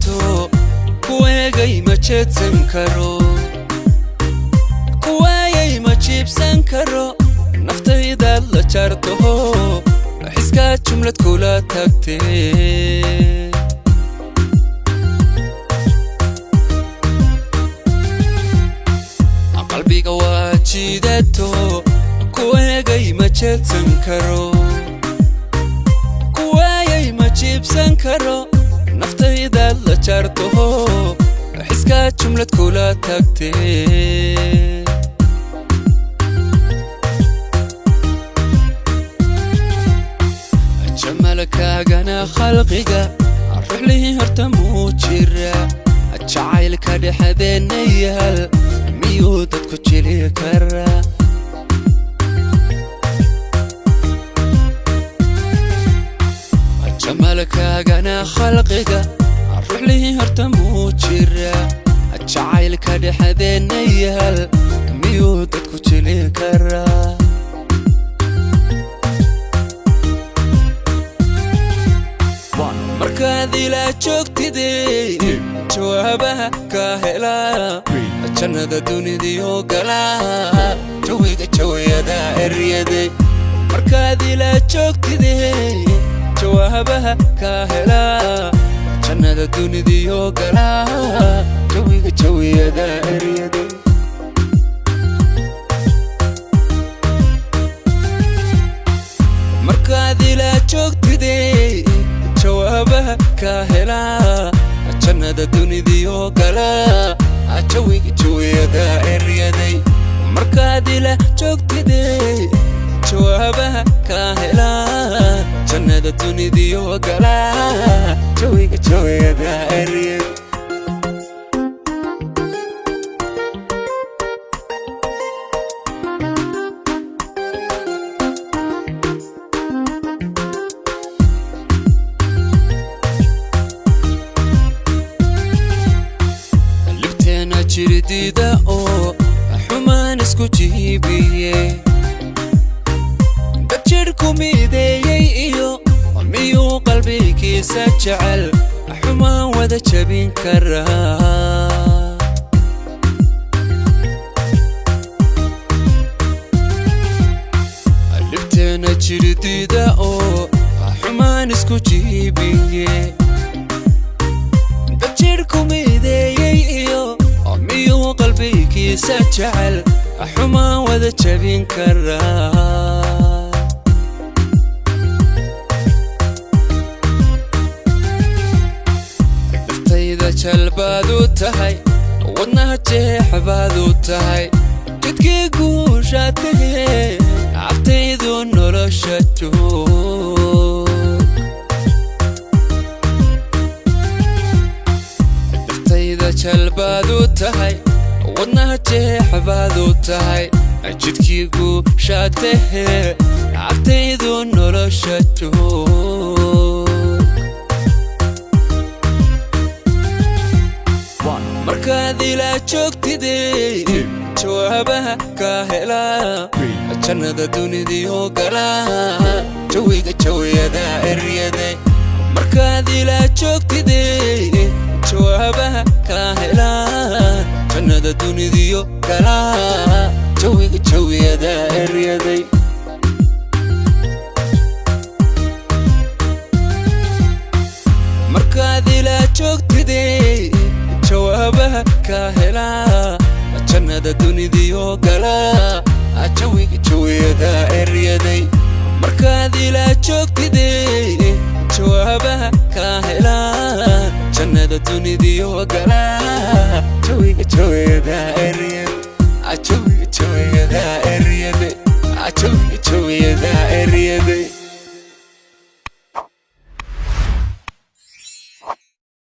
jiidato kuweegay ma jeedsan karo kuwaayay ma jiibsan karo naftaydaad la jaarto xiskaa jumlad kula tagtee qalbiga waa jiidato kuweegay ma jeedsan karo kuwaayay ma jiibsan karo naftaydaad la jaarto xiskaa jumlad kula tagtee jamalkaagana khalqiga ruuxlihii horta muu jira jacaylka dhexdeena yaal miyuu dadku jili karaa jamalkaagana khalqiga ruuxlihii horta muu jira jacaylka dhexdeena yaal miyuu dadku jili karaa markaad ila joogtidee jawaabaha ka helaa jannada dunidii galaa jawiga jawiyada eryaday markaad ila joogtidee jawaabaha ka helaa jannada dunidii galaa jawiga jawiyada eryaday markaad ila joogtidee jawaabaha ka helaa jannada dunidii galaa jawiga jawiyada eryaday markaad ila joogtidee jawaabaha ka helaa jannada dunidii galaa jawiga jawiyada eryaday jiridida oo xumaan isku jiibiye dad jirku mideeyay iyo miyuu qalbigiisa jecel xumaan wada jabin karaa libteena jiridida oo xumaan isku jiibiye dad jirku mideeyay iyo miyuu qalbigiisa jecel xumaan wada jabin karaa naftayda jalbaad u tahay wadnaha jeex baad u tahay jidkii guusha tegee cabtaydu nolosha joog jalbaad u tahay wadnaha jeex baad u tahay jidkii guusha tegee cabtaydu nolosha joog markaad ila joogtidee jawaabaha ka helaa jannada dunidii galaa jawiga jawiyada eryaday markaad ila joogtidee jawaabaha ka helaa jannada dunidii galaa jawiga jawiyada eryaday markaad ila joogtidee jawaabaha ka helaa jannada dunidii galaa jawiga jawiyada eryaday markaad ila joogtidee jawaabaha ka helaa jannada dunidii galaa jawiga jawiyada